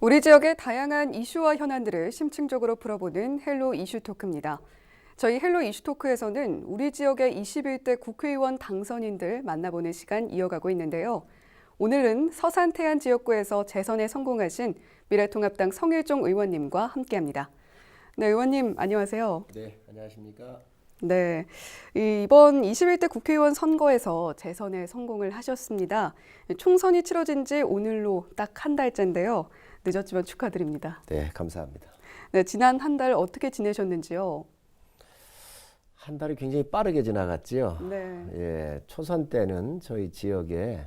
우리 지역의 다양한 이슈와 현안들을 심층적으로 풀어보는 헬로 이슈 토크입니다. 저희 헬로 이슈 토크에서는 우리 지역의 21대 국회의원 당선인들 만나보는 시간 이어가고 있는데요. 오늘은 서산 태안 지역구에서 재선에 성공하신 미래통합당 성일종 의원님과 함께합니다. 네, 의원님 안녕하세요. 네, 안녕하십니까? 네, 이번 21대 국회의원 선거에서 재선에 성공을 하셨습니다. 총선이 치러진 지 오늘로 딱 한 달째인데요. 늦었지만 축하드립니다. 네, 감사합니다. 네, 지난 한 달 어떻게 지내셨는지요? 한 달이 굉장히 빠르게 지나갔지요. 네. 예, 초선 때는 저희 지역에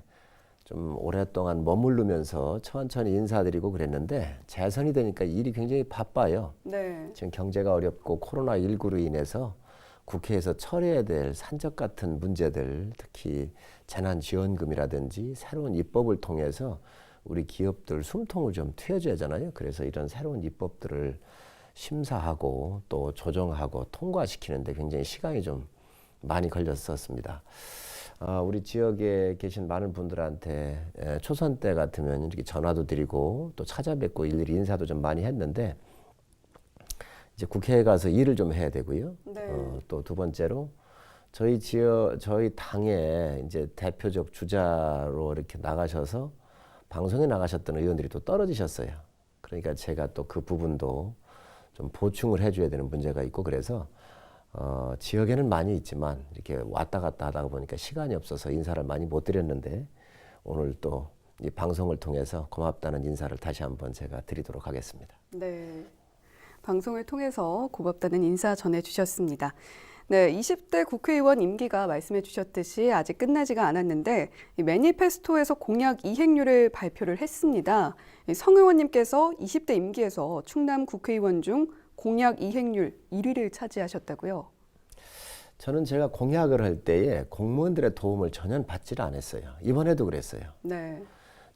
좀 오랫동안 머무르면서 천천히 인사드리고 그랬는데 재선이 되니까 일이 굉장히 바빠요. 네. 지금 경제가 어렵고 코로나19로 인해서 국회에서 처리해야 될 산적 같은 문제들, 특히 재난지원금이라든지 새로운 입법을 통해서 우리 기업들 숨통을 좀 트여줘야 하잖아요. 그래서 이런 새로운 입법들을 심사하고 또 조정하고 통과시키는데 굉장히 시간이 좀 많이 걸렸었습니다. 우리 지역에 계신 많은 분들한테 초선 때 같으면 이렇게 전화도 드리고 또 찾아뵙고 일일이 인사도 좀 많이 했는데 이제 국회에 가서 일을 좀 해야 되고요. 네. 또 두 번째로 저희 당의 이제 대표적 주자로 이렇게 나가셔서 방송에 나가셨던 의원들이 또 떨어지셨어요. 그러니까 제가 또 그 부분도 좀 보충을 해줘야 되는 문제가 있고 그래서 지역에는 많이 있지만 이렇게 왔다 갔다 하다 보니까 시간이 없어서 인사를 많이 못 드렸는데 오늘 또 이 방송을 통해서 고맙다는 인사를 다시 한번 제가 드리도록 하겠습니다. 네. 방송을 통해서 고맙다는 인사 전해주셨습니다. 네, 20대 국회의원 임기가 말씀해 주셨듯이 아직 끝나지가 않았는데 이 매니페스토에서 공약 이행률을 발표를 했습니다. 성 의원님께서 20대 임기에서 충남 국회의원 중 공약 이행률 1위를 차지하셨다고요? 저는 제가 공약을 할 때에 공무원들의 도움을 전혀 받지를 않았어요. 이번에도 그랬어요. 네.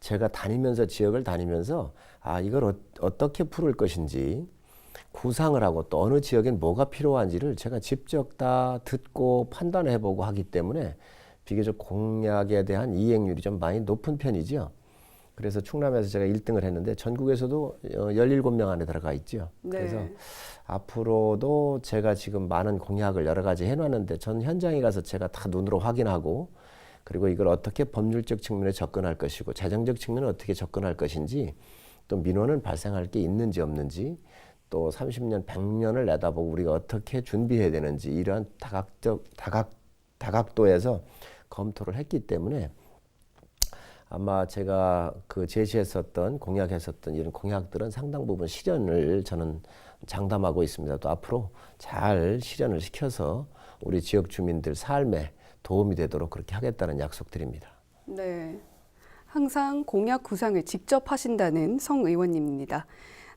제가 지역을 다니면서 이걸 어떻게 풀을 것인지 구상을 하고 또 어느 지역엔 뭐가 필요한지를 제가 직접 다 듣고 판단해보고 하기 때문에 비교적 공약에 대한 이행률이 좀 많이 높은 편이죠. 그래서 충남에서 제가 1등을 했는데 전국에서도 17명 안에 들어가 있죠. 네. 그래서 앞으로도 제가 지금 많은 공약을 여러 가지 해놨는데 전 현장에 가서 제가 다 눈으로 확인하고 그리고 이걸 어떻게 법률적 측면에 접근할 것이고 재정적 측면에 어떻게 접근할 것인지 또 민원은 발생할 게 있는지 없는지 또 30년, 100년을 내다보고 우리가 어떻게 준비해야 되는지 이러한 다각도에서 검토를 했기 때문에 아마 제가 제시했었던 공약했었던 이런 공약들은 상당 부분 실현을 저는 장담하고 있습니다. 또 앞으로 잘 실현을 시켜서 우리 지역 주민들 삶에 도움이 되도록 그렇게 하겠다는 약속드립니다. 네. 항상 공약 구상을 직접 하신다는 성 의원님입니다.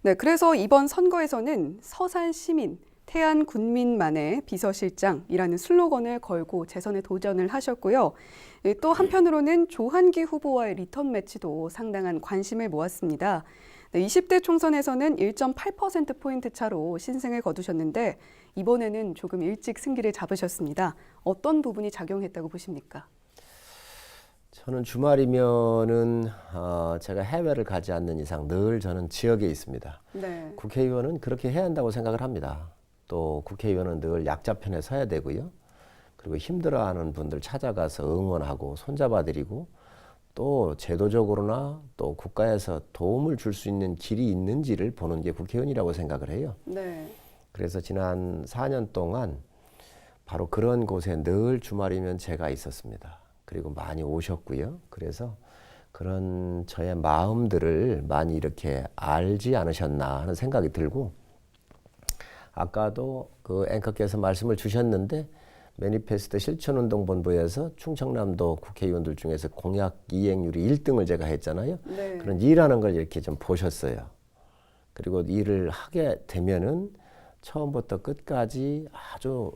네, 그래서 이번 선거에서는 서산 시민, 태안 군민만의 비서실장이라는 슬로건을 걸고 재선에 도전을 하셨고요. 또 한편으로는 조한기 후보와의 리턴 매치도 상당한 관심을 모았습니다. 네, 20대 총선에서는 1.8%포인트 차로 신승을 거두셨는데 이번에는 조금 일찍 승기를 잡으셨습니다. 어떤 부분이 작용했다고 보십니까? 저는 주말이면은 제가 해외를 가지 않는 이상 늘 저는 지역에 있습니다. 네. 국회의원은 그렇게 해야 한다고 생각을 합니다. 또 국회의원은 늘 약자 편에 서야 되고요. 그리고 힘들어하는 분들 찾아가서 응원하고 손잡아드리고 또 제도적으로나 또 국가에서 도움을 줄 수 있는 길이 있는지를 보는 게 국회의원이라고 생각을 해요. 네. 그래서 지난 4년 동안 바로 그런 곳에 늘 주말이면 제가 있었습니다. 그리고 많이 오셨고요. 그래서 그런 저의 마음들을 많이 이렇게 알지 않으셨나 하는 생각이 들고 아까도 그 앵커께서 말씀을 주셨는데 매니페스토 실천운동본부에서 충청남도 국회의원들 중에서 공약 이행률이 1등을 제가 했잖아요. 네. 그런 일하는 걸 이렇게 좀 보셨어요. 그리고 일을 하게 되면은 처음부터 끝까지 아주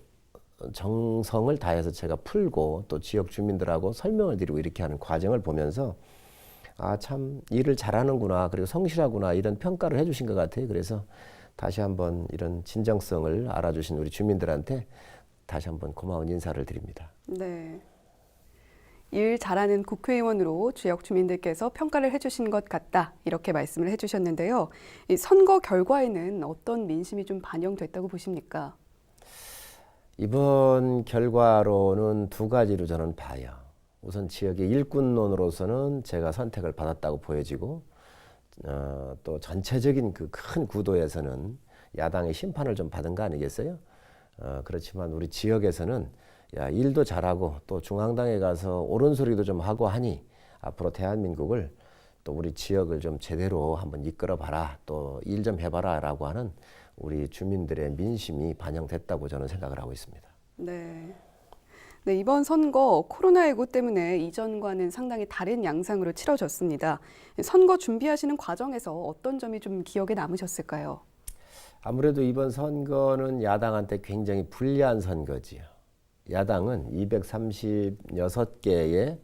정성을 다해서 제가 풀고 또 지역 주민들하고 설명을 드리고 이렇게 하는 과정을 보면서 참 일을 잘하는구나 그리고 성실하구나 이런 평가를 해주신 것 같아요. 그래서 다시 한번 이런 진정성을 알아주신 우리 주민들한테 다시 한번 고마운 인사를 드립니다. 네. 일 잘하는 국회의원으로 지역 주민들께서 평가를 해주신 것 같다. 이렇게 말씀을 해주셨는데요. 이 선거 결과에는 어떤 민심이 좀 반영됐다고 보십니까? 이번 결과로는 두 가지로 저는 봐요. 우선 지역의 일꾼론으로서는 제가 선택을 받았다고 보여지고 또 전체적인 그 큰 구도에서는 야당의 심판을 좀 받은 거 아니겠어요? 그렇지만 우리 지역에서는 야, 일도 잘하고 또 중앙당에 가서 옳은 소리도 좀 하고 하니 앞으로 대한민국을 또 우리 지역을 좀 제대로 한번 이끌어 봐라, 또 일 좀 해봐라 라고 하는 우리 주민들의 민심이 반영됐다고 저는 생각을 하고 있습니다. 네. 네, 이번 선거 코로나19 때문에 이전과는 상당히 다른 양상으로 치러졌습니다. 선거 준비하시는 과정에서 어떤 점이 좀 기억에 남으셨을까요? 아무래도 이번 선거는 야당한테 굉장히 불리한 선거지요. 야당은 236개의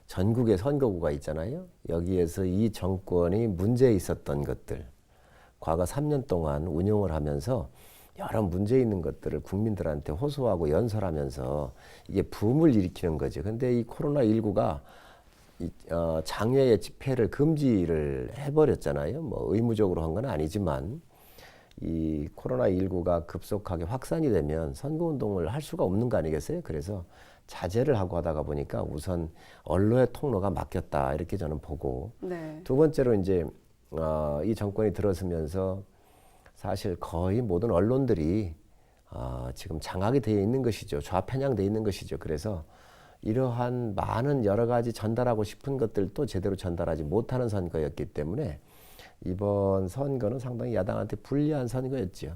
전국의 선거구가 있잖아요. 여기에서 이 정권이 문제 있었던 것들, 과거 3년 동안 운영을 하면서 여러 문제 있는 것들을 국민들한테 호소하고 연설하면서 이게 붐을 일으키는 거죠. 근데 이 코로나19가 장외의 집회를 금지를 해버렸잖아요. 뭐 의무적으로 한 건 아니지만 이 코로나19가 급속하게 확산이 되면 선거운동을 할 수가 없는 거 아니겠어요? 그래서 자제를 하고 하다가 보니까 우선 언론의 통로가 막혔다 이렇게 저는 보고 네. 두 번째로 이제 이 정권이 들어서면서 사실 거의 모든 언론들이 지금 장악이 되어 있는 것이죠. 좌편향되어 있는 것이죠. 그래서 이러한 많은 여러 가지 전달하고 싶은 것들도 제대로 전달하지 못하는 선거였기 때문에 이번 선거는 상당히 야당한테 불리한 선거였죠.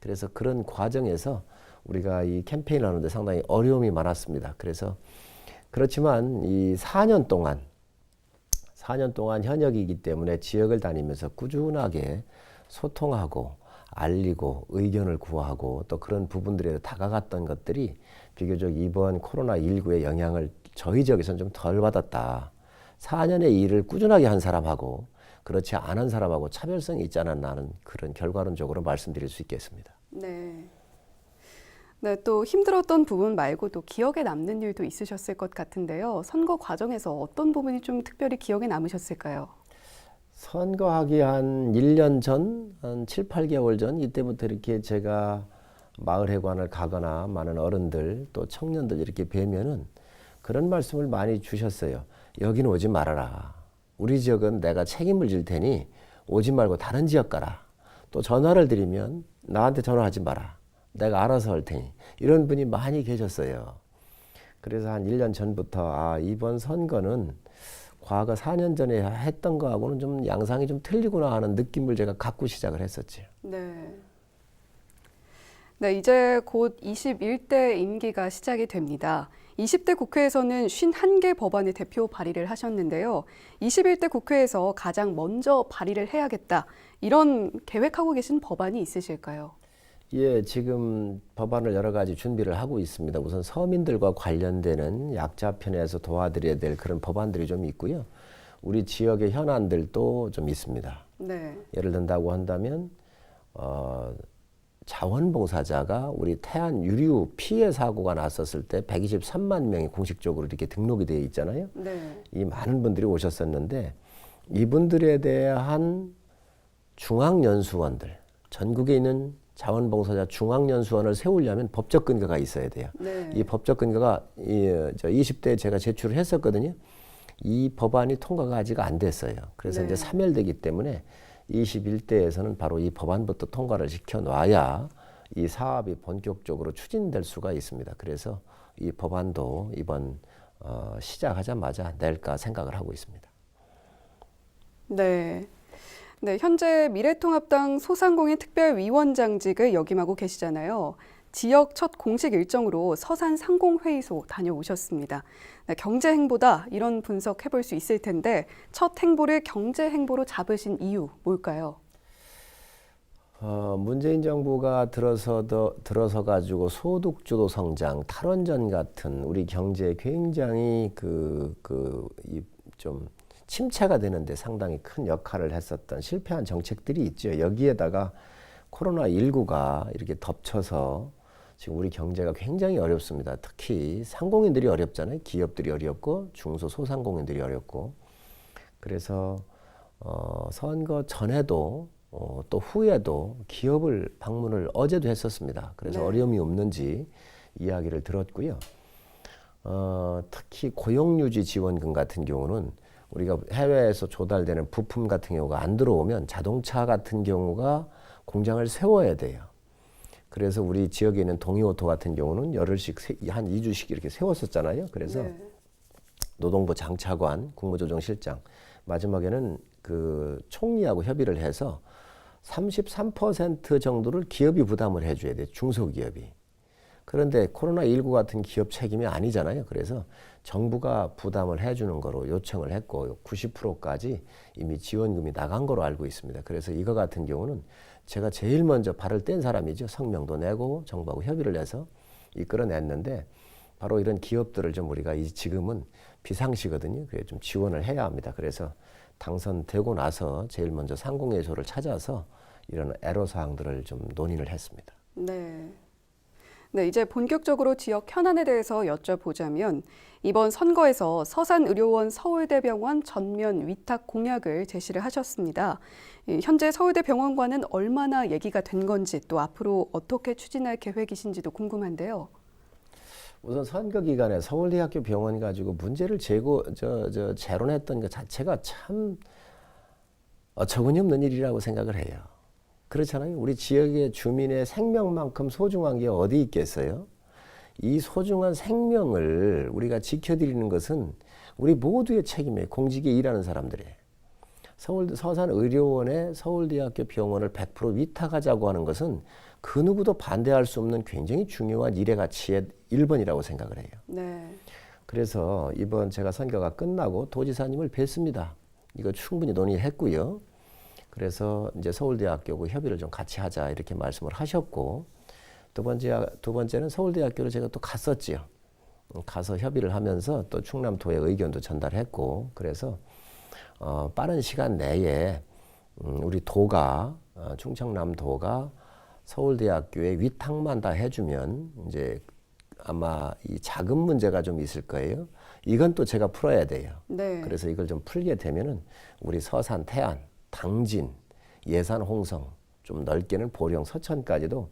그래서 그런 과정에서 우리가 이 캠페인을 하는데 상당히 어려움이 많았습니다. 그래서 그렇지만 이 4년 동안 현역이기 때문에 지역을 다니면서 꾸준하게 소통하고 알리고 의견을 구하고 또 그런 부분들에 다가갔던 것들이 비교적 이번 코로나19의 영향을 저희 지역에서는 좀 덜 받았다. 4년의 일을 꾸준하게 한 사람하고 그렇지 않은 사람하고 차별성이 있지 않았나 하는 그런 결과론적으로 말씀드릴 수 있겠습니다. 네. 네, 또 힘들었던 부분 말고도 기억에 남는 일도 있으셨을 것 같은데요. 선거 과정에서 어떤 부분이 좀 특별히 기억에 남으셨을까요? 선거하기 한 1년 전, 한 7, 8개월 전 이때부터 이렇게 제가 마을회관을 가거나 많은 어른들 또 청년들 이렇게 뵈면은 그런 말씀을 많이 주셨어요. 여기는 오지 말아라. 우리 지역은 내가 책임을 질 테니 오지 말고 다른 지역 가라. 또 전화를 드리면 나한테 전화하지 마라. 내가 알아서 할 테니. 이런 분이 많이 계셨어요. 그래서 한 1년 전부터 이번 선거는 과거 4년 전에 했던 거하고는 좀 양상이 좀 틀리구나 하는 느낌을 제가 갖고 시작을 했었죠. 네. 네, 이제 곧 21대 임기가 시작이 됩니다. 20대 국회에서는 51개 법안의 대표 발의를 하셨는데요. 21대 국회에서 가장 먼저 발의를 해야겠다. 이런 계획하고 계신 법안이 있으실까요? 예, 지금 법안을 여러 가지 준비를 하고 있습니다. 우선 서민들과 관련되는 약자편에서 도와드려야 될 그런 법안들이 좀 있고요. 우리 지역의 현안들도 좀 있습니다. 네. 예를 든다고 한다면 자원봉사자가 우리 태안 유류 피해 사고가 났었을 때 123만 명이 공식적으로 이렇게 등록이 되어 있잖아요. 네. 이 많은 분들이 오셨었는데 이분들에 대한 중앙연수원들, 전국에 있는 자원봉사자 중앙연수원을 세우려면 법적 근거가 있어야 돼요. 네. 이 법적 근거가 20대에 제가 제출을 했었거든요. 이 법안이 통과가 아직 안 됐어요. 그래서 네. 이제 사멸되기 때문에 21대에서는 바로 이 법안부터 통과를 시켜놔야 이 사업이 본격적으로 추진될 수가 있습니다. 그래서 이 법안도 이번 시작하자마자 낼까 생각을 하고 있습니다. 네. 네, 현재 미래통합당 소상공인 특별위원장직을 역임하고 계시잖아요. 지역 첫 공식 일정으로 서산 상공회의소 다녀오셨습니다. 네, 경제행보다 이런 분석해 볼 수 있을 텐데 첫 행보를 경제행보로 잡으신 이유 뭘까요? 문재인 정부가 들어서 가지고 소득주도 성장, 탈원전 같은 우리 경제에 굉장히 좀 침체가 되는데 상당히 큰 역할을 했었던 실패한 정책들이 있죠. 여기에다가 코로나19가 이렇게 덮쳐서 지금 우리 경제가 굉장히 어렵습니다. 특히 상공인들이 어렵잖아요. 기업들이 어렵고 중소소상공인들이 어렵고. 그래서 선거 전에도 또 후에도 기업을 방문을 어제도 했었습니다. 그래서 네. 어려움이 없는지 이야기를 들었고요. 특히 고용유지 지원금 같은 경우는 우리가 해외에서 조달되는 부품 같은 경우가 안 들어오면 자동차 같은 경우가 공장을 세워야 돼요. 그래서 우리 지역에 있는 동이오토 같은 경우는 열흘씩 한 2주씩 이렇게 세웠었잖아요. 그래서 네. 노동부 장차관, 국무조정실장 마지막에는 그 총리하고 협의를 해서 33% 정도를 기업이 부담을 해줘야 돼요. 중소기업이. 그런데 코로나19 같은 기업 책임이 아니잖아요. 그래서 정부가 부담을 해주는 거로 요청을 했고 90%까지 이미 지원금이 나간 거로 알고 있습니다. 그래서 이거 같은 경우는 제가 제일 먼저 발을 뗀 사람이죠. 성명도 내고 정부하고 협의를 해서 이끌어냈는데 바로 이런 기업들을 좀 우리가 지금은 비상시거든요. 그래 좀 지원을 해야 합니다. 그래서 당선되고 나서 제일 먼저 상공회의소를 찾아서 이런 애로사항들을 좀 논의를 했습니다. 네. 네, 이제 본격적으로 지역 현안에 대해서 여쭤보자면 이번 선거에서 서산의료원 서울대병원 전면 위탁 공약을 제시를 하셨습니다. 현재 서울대병원과는 얼마나 얘기가 된 건지 또 앞으로 어떻게 추진할 계획이신지도 궁금한데요. 우선 선거 기간에 서울대학교 병원 가지고 문제를 재론했던 것 자체가 참 어처구니 없는 일이라고 생각을 해요. 그렇잖아요. 우리 지역의 주민의 생명만큼 소중한 게 어디 있겠어요? 이 소중한 생명을 우리가 지켜드리는 것은 우리 모두의 책임이에요. 공직에 일하는 사람들의. 서산의료원에 서울대학교 병원을 100% 위탁하자고 하는 것은 그 누구도 반대할 수 없는 굉장히 중요한 일의 가치의 1번이라고 생각을 해요. 네. 그래서 이번 제가 선거가 끝나고 도지사님을 뵀습니다. 이거 충분히 논의했고요. 그래서 이제 서울대학교하고 협의를 좀 같이 하자 이렇게 말씀을 하셨고 두 번째는 서울대학교를 제가 또 갔었지요. 가서 협의를 하면서 또 충남도의 의견도 전달했고 그래서 빠른 시간 내에 우리 도가 충청남도가 서울대학교에 위탁만 다 해주면 이제 아마 이 자금 문제가 좀 있을 거예요. 이건 또 제가 풀어야 돼요. 네. 그래서 이걸 좀 풀게 되면은 우리 서산, 태안, 당진, 예산, 홍성, 좀 넓게는 보령, 서천까지도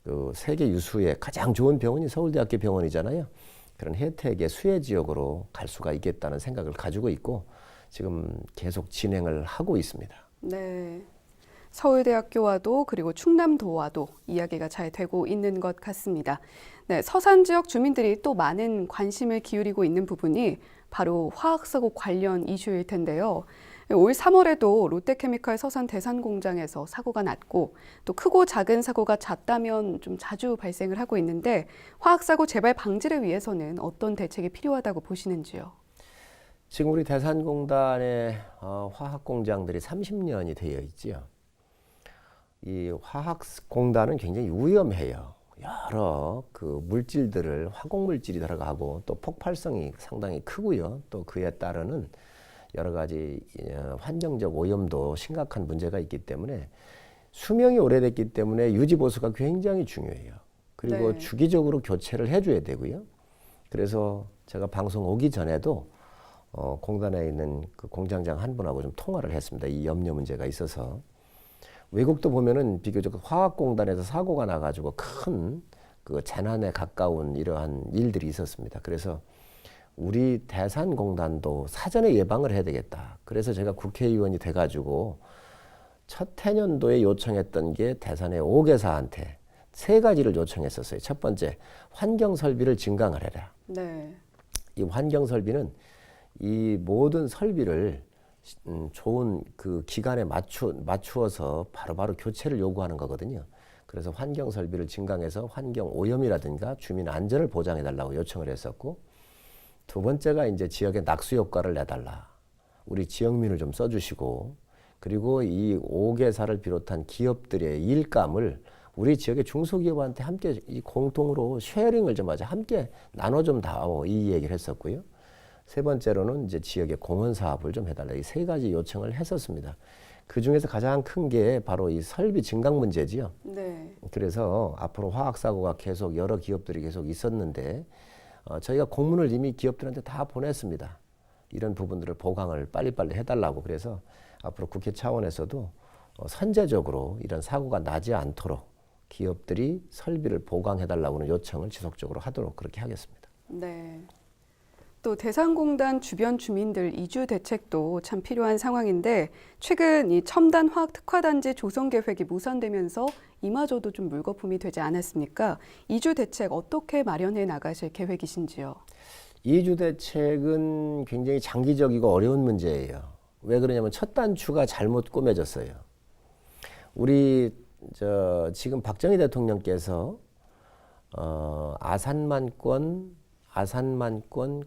그 세계 유수의 가장 좋은 병원이 서울대학교 병원이잖아요. 그런 혜택의 수혜 지역으로 갈 수가 있겠다는 생각을 가지고 있고 지금 계속 진행을 하고 있습니다. 네. 서울대학교와도 그리고 충남도와도 이야기가 잘 되고 있는 것 같습니다. 네, 서산 지역 주민들이 또 많은 관심을 기울이고 있는 부분이 바로 화학사고 관련 이슈일 텐데요. 올 3월에도 롯데케미칼 서산 대산공장에서 사고가 났고 또 크고 작은 사고가 잦다면 좀 자주 발생을 하고 있는데 화학사고 재발 방지를 위해서는 어떤 대책이 필요하다고 보시는지요? 지금 우리 대산공단의 화학공장들이 30년이 되어 있지요. 이 화학공단은 굉장히 위험해요. 여러 그 물질들을 화공물질이 들어가고 또 폭발성이 상당히 크고요. 또 그에 따르는 여러 가지 환경적 오염도 심각한 문제가 있기 때문에 수명이 오래됐기 때문에 유지 보수가 굉장히 중요해요. 그리고 네. 주기적으로 교체를 해줘야 되고요. 그래서 제가 방송 오기 전에도 공단에 있는 그 공장장 한 분하고 좀 통화를 했습니다. 이 염려 문제가 있어서. 외국도 보면은 비교적 화학공단에서 사고가 나가지고 큰 그 재난에 가까운 이러한 일들이 있었습니다. 그래서 우리 대산공단도 사전에 예방을 해야 되겠다. 그래서 제가 국회의원이 돼가지고 첫 해년도에 요청했던 게 대산의 5개사한테 3가지를 요청했었어요. 첫 번째, 환경설비를 증강을 해라. 네. 이 환경설비는 이 모든 설비를 좋은 그 기간에 맞추어서 바로바로 교체를 요구하는 거거든요. 그래서 환경 설비를 증강해서 환경 오염이라든가 주민 안전을 보장해 달라고 요청을 했었고 두 번째가 이제 지역의 낙수 효과를 내달라. 우리 지역민을 좀 써주시고 그리고 이 5개사를 비롯한 기업들의 일감을 우리 지역의 중소기업한테 함께 이 공통으로 쉐어링을 좀 하자. 함께 나눠 좀 다오. 이 얘기를 했었고요. 세 번째로는 이제 지역의 공원 사업을 좀 해달라. 이 세 가지 요청을 했었습니다. 그 중에서 가장 큰 게 바로 이 설비 증강 문제지요. 네. 그래서 앞으로 화학 사고가 계속 여러 기업들이 계속 있었는데 저희가 공문을 이미 기업들한테 다 보냈습니다. 이런 부분들을 보강을 빨리빨리 해달라고. 그래서 앞으로 국회 차원에서도 선제적으로 이런 사고가 나지 않도록 기업들이 설비를 보강해달라고는 요청을 지속적으로 하도록 그렇게 하겠습니다. 네. 또 대산공단 주변 주민들 이주 대책도 참 필요한 상황인데 최근 이 첨단 화학 특화단지 조성 계획이 무산되면서 이마저도 좀 물거품이 되지 않았습니까? 이주 대책 어떻게 마련해 나가실 계획이신지요? 이주 대책은 굉장히 장기적이고 어려운 문제예요. 왜 그러냐면 첫 단추가 잘못 꼬매졌어요. 우리 지금 박정희 대통령께서 아산만권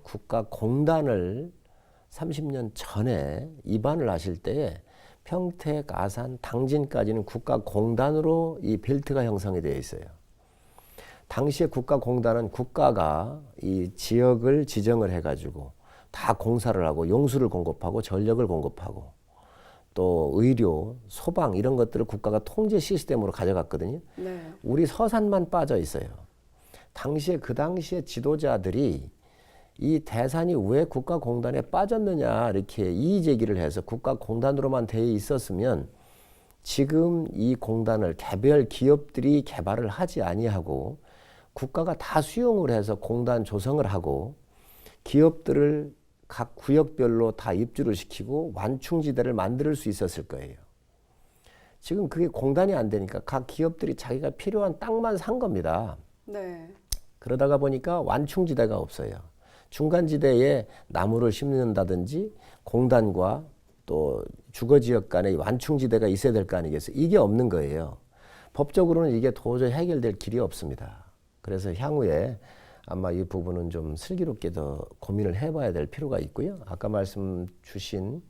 국가공단을 30년 전에 입안을 하실 때에 평택, 아산, 당진까지는 국가공단으로 이 벨트가 형성이 되어 있어요. 당시에 국가공단은 국가가 이 지역을 지정을 해가지고 다 공사를 하고 용수를 공급하고 전력을 공급하고 또 의료, 소방 이런 것들을 국가가 통제 시스템으로 가져갔거든요. 네. 우리 서산만 빠져 있어요. 그 당시에 지도자들이 이 대산이 왜 국가공단에 빠졌느냐 이렇게 이의 제기를 해서 국가공단으로만 돼 있었으면 지금 이 공단을 개별 기업들이 개발을 하지 아니하고 국가가 다 수용을 해서 공단 조성을 하고 기업들을 각 구역별로 다 입주를 시키고 완충지대를 만들 수 있었을 거예요. 지금 그게 공단이 안 되니까 각 기업들이 자기가 필요한 땅만 산 겁니다. 네. 그러다가 보니까 완충지대가 없어요. 중간지대에 나무를 심는다든지 공단과 또 주거지역 간에 완충지대가 있어야 될 거 아니겠어요? 이게 없는 거예요. 법적으로는 이게 도저히 해결될 길이 없습니다. 그래서 향후에 아마 이 부분은 좀 슬기롭게 더 고민을 해봐야 될 필요가 있고요. 아까 말씀 주신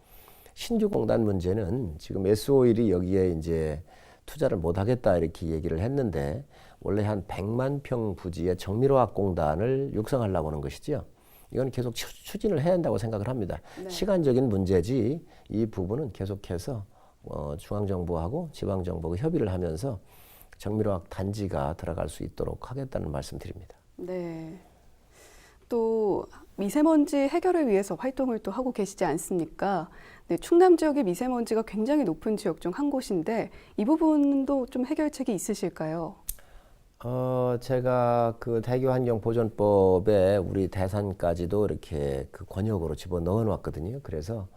신주공단 문제는 지금 S-오일이 여기에 이제 투자를 못하겠다 이렇게 얘기를 했는데 원래 한 100만 평 부지의 정밀화학 공단을 육성하려고 하는 것이죠. 이건 계속 추진을 해야 한다고 생각을 합니다. 네. 시간적인 문제지 이 부분은 계속해서 중앙정부하고 지방정부가 협의를 하면서 정밀화학 단지가 들어갈 수 있도록 하겠다는 말씀드립니다. 네. 또 미세먼지 해결을 위해서 활동을 또 하고 계시지 않습니까? 네, 충남 지역의 미세먼지가 굉장히 높은 지역 중 한 곳인데 이 부분도 좀 해결책이 있으실까요? 제가 그 대기환경보존법에 우리 대산까지도 이렇게 그 권역으로 집어 넣어 놨거든요. 그래서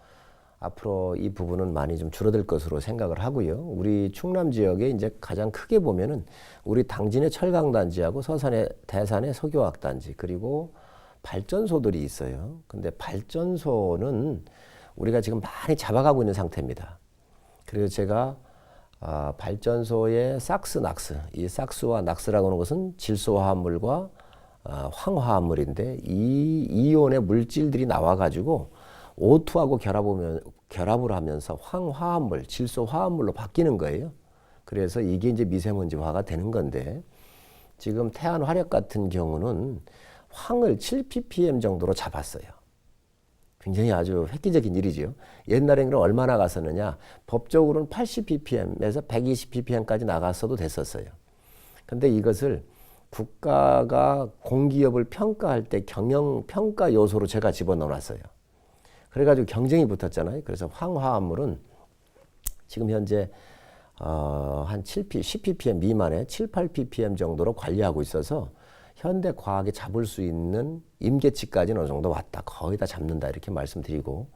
앞으로 이 부분은 많이 좀 줄어들 것으로 생각을 하고요. 우리 충남 지역에 이제 가장 크게 보면은 우리 당진의 철강단지하고 서산의 대산의 석유화학단지 그리고 발전소들이 있어요. 근데 발전소는 우리가 지금 많이 잡아가고 있는 상태입니다. 그래서 제가 발전소의 삭스, 낙스, 이 삭스와 낙스라고 하는 것은 질소화합물과 황화합물인데 이 이온의 물질들이 나와가지고 O2하고 결합을 하면서 황화합물, 질소화합물로 바뀌는 거예요. 그래서 이게 이제 미세먼지화가 되는 건데 지금 태안 화력 같은 경우는 황을 7ppm 정도로 잡았어요. 굉장히 아주 획기적인 일이죠. 옛날에는 그럼 얼마나 갔었느냐? 법적으로는 80ppm에서 120ppm까지 나갔어도 됐었어요. 근데 이것을 국가가 공기업을 평가할 때 경영 평가 요소로 제가 집어넣어놨어요. 그래가지고 경쟁이 붙었잖아요. 그래서 황화합물은 지금 현재 한 10ppm 미만의 7, 8ppm 정도로 관리하고 있어서 현대 과학이 잡을 수 있는 임계치까지는 어느 정도 왔다. 거의 다 잡는다. 이렇게 말씀드리고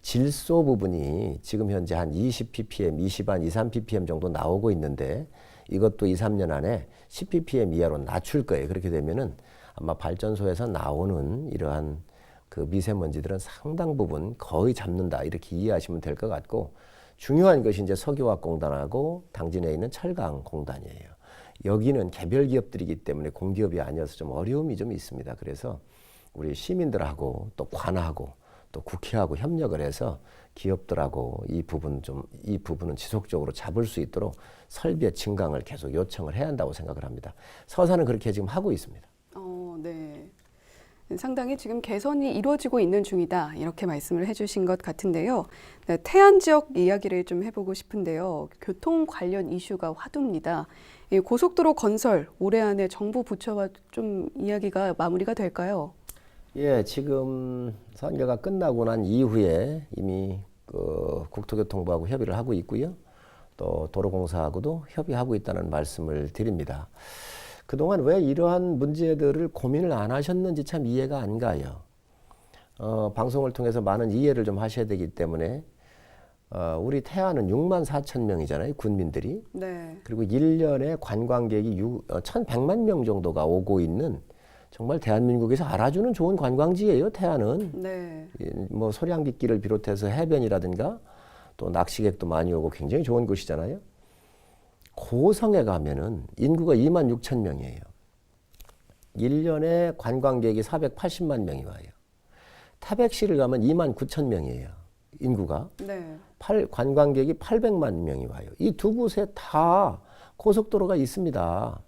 질소 부분이 지금 현재 한 20ppm, 23ppm 정도 나오고 있는데 이것도 2, 3년 안에 10ppm 이하로 낮출 거예요. 그렇게 되면은 아마 발전소에서 나오는 이러한 그 미세먼지들은 상당 부분 거의 잡는다. 이렇게 이해하시면 될 것 같고 중요한 것이 이제 석유화학공단하고 당진에 있는 철강공단이에요. 여기는 개별 기업들이기 때문에 공기업이 아니어서 좀 어려움이 좀 있습니다. 그래서 우리 시민들하고 또 관하고 또 국회하고 협력을 해서 기업들하고 이 부분은 지속적으로 잡을 수 있도록 설비의 증강을 계속 요청을 해야 한다고 생각을 합니다. 서산은 그렇게 지금 하고 있습니다. 네. 상당히 지금 개선이 이루어지고 있는 중이다. 이렇게 말씀을 해주신 것 같은데요. 네, 태안 지역 이야기를 좀 해보고 싶은데요. 교통 관련 이슈가 화두입니다. 이 고속도로 건설 올해 안에 정부 부처와 좀 이야기가 마무리가 될까요? 예, 지금 선거가 끝나고 난 이후에 이미 국토교통부하고 협의를 하고 있고요. 또 도로공사하고도 협의하고 있다는 말씀을 드립니다. 그동안 왜 이러한 문제들을 고민을 안 하셨는지 참 이해가 안 가요. 방송을 통해서 많은 이해를 좀 하셔야 되기 때문에 우리 태안은 6만 4천 명이잖아요, 군민들이. 네. 그리고 1년에 관광객이 1,100만 명 정도가 오고 있는 정말 대한민국에서 알아주는 좋은 관광지예요, 태안은. 네. 뭐 소량빗길을 비롯해서 해변이라든가 또 낚시객도 많이 오고 굉장히 좋은 곳이잖아요. 고성에 가면은 인구가 2만 6천 명이에요. 1년에 관광객이 480만 명이 와요. 태백시를 가면 2만 9천 명이에요. 인구가. 네. 관광객이 800만 명이 와요. 이 두 곳에 다 고속도로가 있습니다.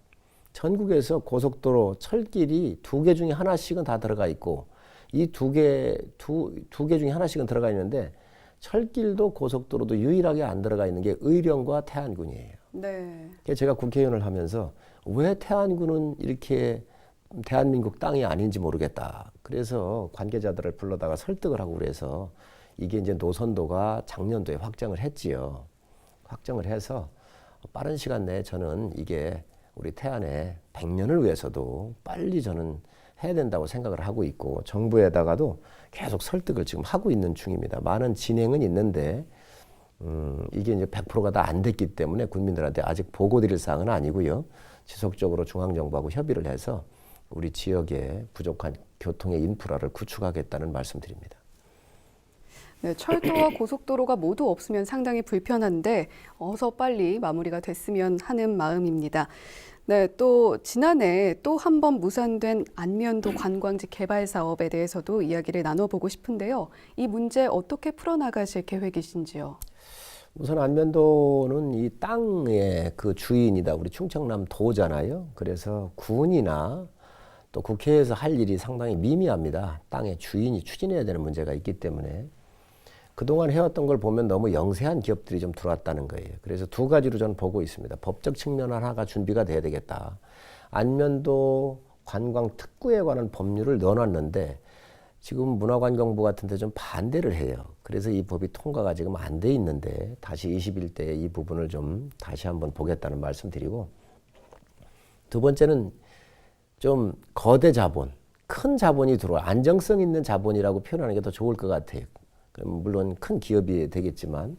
전국에서 고속도로, 철길이 2개 중에 하나씩은 다 들어가 있고 이 두 개 중에 하나씩은 들어가 있는데 철길도 고속도로도 유일하게 안 들어가 있는 게 의령과 태안군이에요. 네. 그래서 제가 국회의원을 하면서 왜 태안군은 이렇게 대한민국 땅이 아닌지 모르겠다. 그래서 관계자들을 불러다가 설득을 하고 그래서 이게 이제 노선도가 작년도에 확정을 했지요. 확정을 해서 빠른 시간 내에 저는 이게 우리 태안의 100년을 위해서도 빨리 저는 해야 된다고 생각을 하고 있고 정부에다가도 계속 설득을 지금 하고 있는 중입니다. 많은 진행은 있는데 이게 이제 100%가 다 안 됐기 때문에 국민들한테 아직 보고 드릴 사항은 아니고요. 지속적으로 중앙정부하고 협의를 해서 우리 지역에 부족한 교통의 인프라를 구축하겠다는 말씀드립니다. 네, 철도와 고속도로가 모두 없으면 상당히 불편한데 어서 빨리 마무리가 됐으면 하는 마음입니다. 네, 또 지난해 또 한 번 무산된 안면도 관광지 개발 사업에 대해서도 이야기를 나눠보고 싶은데요. 이 문제 어떻게 풀어나가실 계획이신지요? 우선 안면도는 이 땅의 그 주인이다. 우리 충청남 도잖아요. 그래서 군이나 또 국회에서 할 일이 상당히 미미합니다. 땅의 주인이 추진해야 되는 문제가 있기 때문에 그동안 해왔던 걸 보면 너무 영세한 기업들이 좀 들어왔다는 거예요. 그래서 두 가지로 저는 보고 있습니다. 법적 측면 하나가 준비가 돼야 되겠다. 안면도 관광 특구에 관한 법률을 넣어놨는데 지금 문화관광부 같은 데 좀 반대를 해요. 그래서 이 법이 통과가 지금 안 돼 있는데 다시 21대에 이 부분을 좀 다시 한번 보겠다는 말씀 드리고 두 번째는 좀 거대 자본, 큰 자본이 들어와 안정성 있는 자본이라고 표현하는 게 더 좋을 것 같아요. 물론 큰 기업이 되겠지만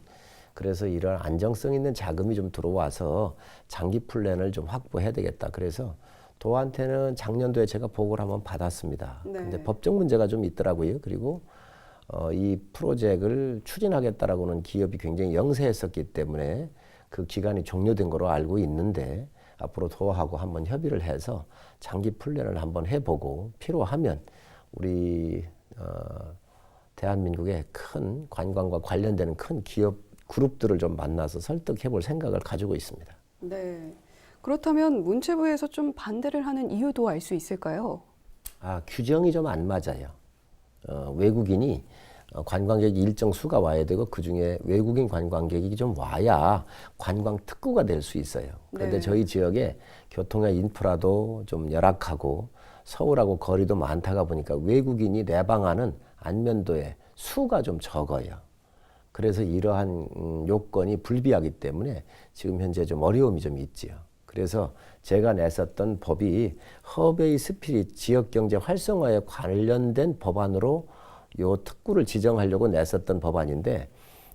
그래서 이런 안정성 있는 자금이 좀 들어와서 장기 플랜을 좀 확보해야 되겠다. 그래서 도한테는 작년도에 제가 보고를 한번 받았습니다. 네. 근데 법적 문제가 좀 있더라고요. 그리고 이 프로젝트를 추진하겠다라고는 기업이 굉장히 영세했었기 때문에 그 기간이 종료된 거로 알고 있는데 앞으로 도하고 한번 협의를 해서 장기 플랜을 한번 해보고 필요하면 우리 대한민국의 큰 관광과 관련되는 큰 기업 그룹들을 좀 만나서 설득해 볼 생각을 가지고 있습니다. 네. 그렇다면 문체부에서 좀 반대를 하는 이유도 알 수 있을까요? 규정이 좀 안 맞아요. 외국인이 관광객이 일정 수가 와야 되고 그중에 외국인 관광객이 좀 와야 관광 특구가 될 수 있어요. 그런데 네. 저희 지역에 교통의 인프라도 좀 열악하고 서울하고 거리도 많다가 보니까 외국인이 내방하는 안면도의 수가 좀 적어요. 그래서 이러한 요건이 불비하기 때문에 지금 현재 좀 어려움이 좀 있지요. 그래서 제가 냈었던 법이 허베이 스피릿 지역경제 활성화에 관련된 법안으로 요 특구를 지정하려고 냈었던 법안인데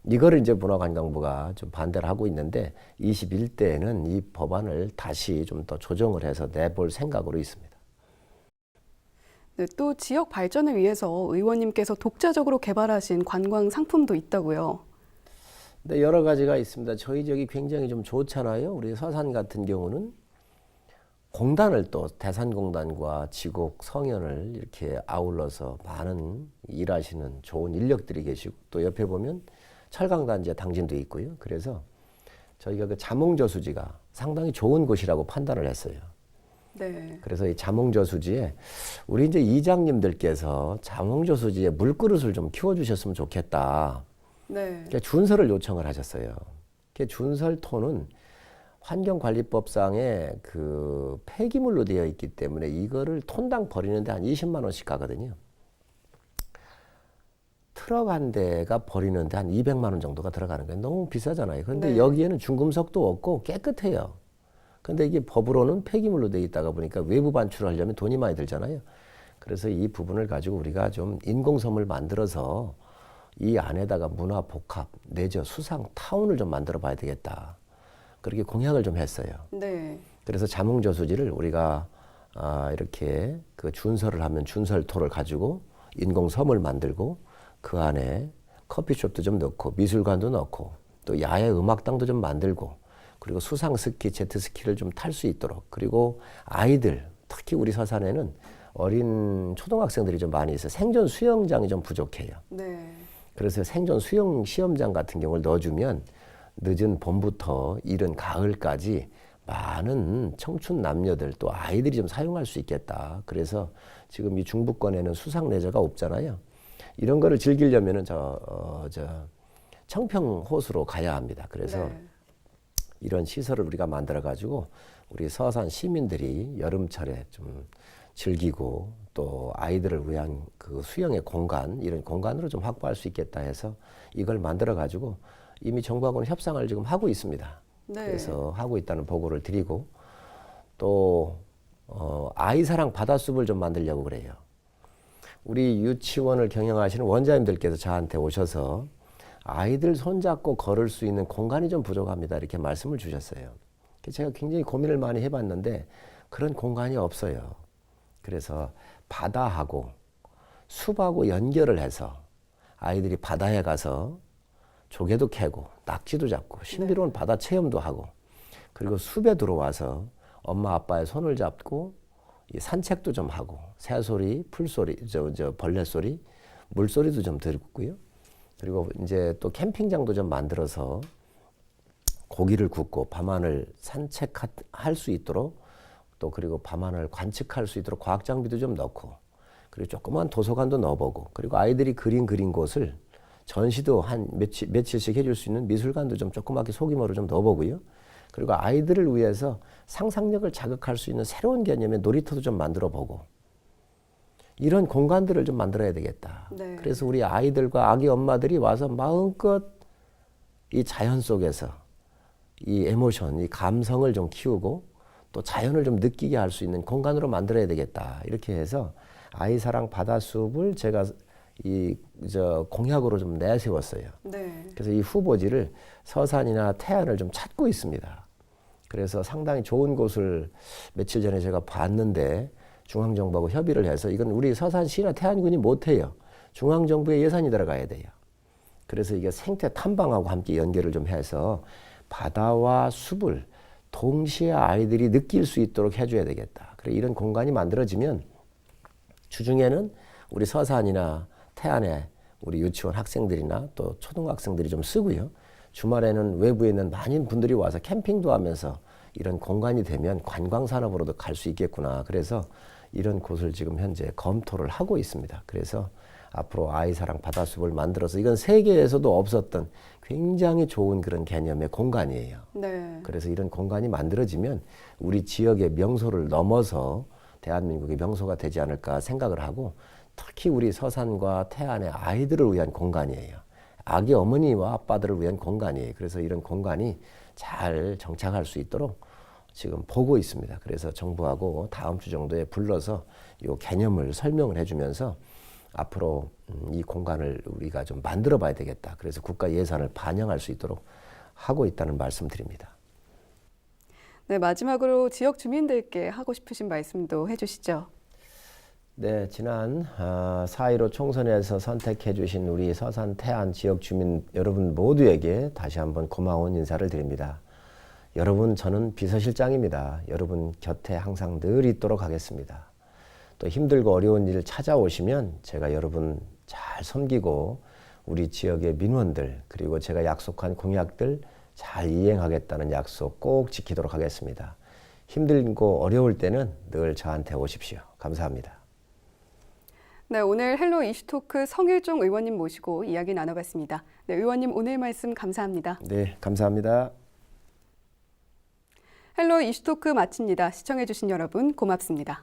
이거를 이제 문화관광부가 좀 반대를 하고 있는데 21대에는 이 법안을 다시 좀 더 조정을 해서 내볼 생각으로 있습니다. 네, 또 지역 발전을 위해서 의원님께서 독자적으로 개발하신 관광 상품도 있다고요. 근데 여러 가지가 있습니다. 저희 지역이 굉장히 좀 좋잖아요. 우리 서산 같은 경우는 공단을 또 대산공단과 지곡, 성현을 이렇게 아울러서 많은 일하시는 좋은 인력들이 계시고 또 옆에 보면 철강단지의 당진도 있고요. 그래서 저희가 그 자몽저수지가 상당히 좋은 곳이라고 판단을 했어요. 네. 그래서 이 자몽저수지에 우리 이제 이장님들께서 자몽저수지에 물그릇을 좀 키워주셨으면 좋겠다. 네. 그러니까 준설을 요청을 하셨어요. 준설토는 환경관리법상에 그 폐기물로 되어 있기 때문에 이거를 톤당 버리는데 한 20만 원씩 가거든요. 트럭 한 대가 버리는데 한 200만 원 정도가 들어가는 거예요. 너무 비싸잖아요. 그런데 네. 여기에는 중금속도 없고 깨끗해요. 근데 이게 법으로는 폐기물로 되어 있다가 보니까 외부 반출을 하려면 돈이 많이 들잖아요. 그래서 이 부분을 가지고 우리가 좀 인공섬을 만들어서 이 안에다가 문화 복합 내지 수상 타운을 좀 만들어 봐야 되겠다. 그렇게 공약을 좀 했어요. 네. 그래서 자몽저수지를 우리가 이렇게 그 준설을 하면 준설토를 가지고 인공섬을 만들고 그 안에 커피숍도 좀 넣고 미술관도 넣고 또 야외 음악당도 좀 만들고 그리고 수상 스키, 제트스키를 좀 탈 수 있도록 그리고 아이들 특히 우리 서산에는 어린 초등학생들이 좀 많이 있어요. 생존 수영장이 좀 부족해요. 네. 그래서 생존 수영 시험장 같은 경우를 넣어주면 늦은 봄부터 이른 가을까지 많은 청춘 남녀들 또 아이들이 좀 사용할 수 있겠다. 그래서 지금 이 중부권에는 수상 레저가 없잖아요. 이런 거를 즐기려면은 청평 호수로 가야 합니다. 그래서 네. 이런 시설을 우리가 만들어 가지고 우리 서산 시민들이 여름철에 좀 즐기고 또 아이들을 위한 그 수영의 공간 이런 공간으로 좀 확보할 수 있겠다 해서 이걸 만들어 가지고 이미 정부하고는 협상을 지금 하고 있습니다. 네. 그래서 하고 있다는 보고를 드리고 또 아이사랑 바다숲을 좀 만들려고 그래요. 우리 유치원을 경영하시는 원장님들께서 저한테 오셔서 아이들 손잡고 걸을 수 있는 공간이 좀 부족합니다. 이렇게 말씀을 주셨어요. 제가 굉장히 고민을 많이 해봤는데 그런 공간이 없어요. 그래서 바다하고 숲하고 연결을 해서 아이들이 바다에 가서 조개도 캐고 낙지도 잡고 신비로운 바다 체험도 하고 그리고 숲에 들어와서 엄마 아빠의 손을 잡고 이 산책도 좀 하고 새소리, 풀소리, 벌레소리, 물소리도 좀 듣고요. 그리고 이제 또 캠핑장도 좀 만들어서 고기를 굽고 밤하늘 산책할 수 있도록 또 그리고 밤하늘 관측할 수 있도록 과학 장비도 좀 넣고 그리고 조그만 도서관도 넣어보고 그리고 아이들이 그린 곳을 전시도 한 며칠씩 해줄 수 있는 미술관도 좀 조그맣게 소규모로 좀 넣어보고요. 그리고 아이들을 위해서 상상력을 자극할 수 있는 새로운 개념의 놀이터도 좀 만들어보고 이런 공간들을 좀 만들어야 되겠다. 네. 그래서 우리 아이들과 아기 엄마들이 와서 마음껏 이 자연 속에서 이 에모션, 이 감성을 좀 키우고 또 자연을 좀 느끼게 할 수 있는 공간으로 만들어야 되겠다. 이렇게 해서 아이사랑 바다숲을 제가 공약으로 좀 내세웠어요. 네. 그래서 이 후보지를 서산이나 태안을 좀 찾고 있습니다. 그래서 상당히 좋은 곳을 며칠 전에 제가 봤는데 중앙정부하고 협의를 해서 이건 우리 서산시나 태안군이 못해요. 중앙정부의 예산이 들어가야 돼요. 그래서 이게 생태 탐방하고 함께 연결을 좀 해서 바다와 숲을 동시에 아이들이 느낄 수 있도록 해줘야 되겠다. 그래 이런 공간이 만들어지면 주중에는 우리 서산이나 태안에 우리 유치원 학생들이나 또 초등학생들이 좀 쓰고요. 주말에는 외부에 있는 많은 분들이 와서 캠핑도 하면서 이런 공간이 되면 관광산업으로도 갈 수 있겠구나. 그래서 이런 곳을 지금 현재 검토를 하고 있습니다. 그래서 앞으로 아이사랑 바다숲을 만들어서 이건 세계에서도 없었던 굉장히 좋은 그런 개념의 공간이에요. 네. 그래서 이런 공간이 만들어지면 우리 지역의 명소를 넘어서 대한민국의 명소가 되지 않을까 생각을 하고 특히 우리 서산과 태안의 아이들을 위한 공간이에요. 아기 어머니와 아빠들을 위한 공간이에요. 그래서 이런 공간이 잘 정착할 수 있도록 지금 보고 있습니다. 그래서 정부하고 다음 주 정도에 불러서 이 개념을 설명을 해주면서 앞으로 이 공간을 우리가 좀 만들어 봐야 되겠다. 그래서 국가 예산을 반영할 수 있도록 하고 있다는 말씀 드립니다. 네, 마지막으로 지역 주민들께 하고 싶으신 말씀도 해주시죠. 네, 지난 4.15 총선에서 선택해 주신 우리 서산 태안 지역 주민 여러분 모두에게 다시 한번 고마운 인사를 드립니다. 여러분, 저는 비서실장입니다. 여러분 곁에 항상 늘 있도록 하겠습니다. 또 힘들고 어려운 일 찾아오시면 제가 여러분 잘 섬기고 우리 지역의 민원들 그리고 제가 약속한 공약들 잘 이행하겠다는 약속 꼭 지키도록 하겠습니다. 힘들고 어려울 때는 늘 저한테 오십시오. 감사합니다. 네, 오늘 헬로 이슈토크 성일종 의원님 모시고 이야기 나눠봤습니다. 네, 의원님 오늘 말씀 감사합니다. 네, 감사합니다. 헬로 이슈토크 마칩니다. 시청해주신 여러분 고맙습니다.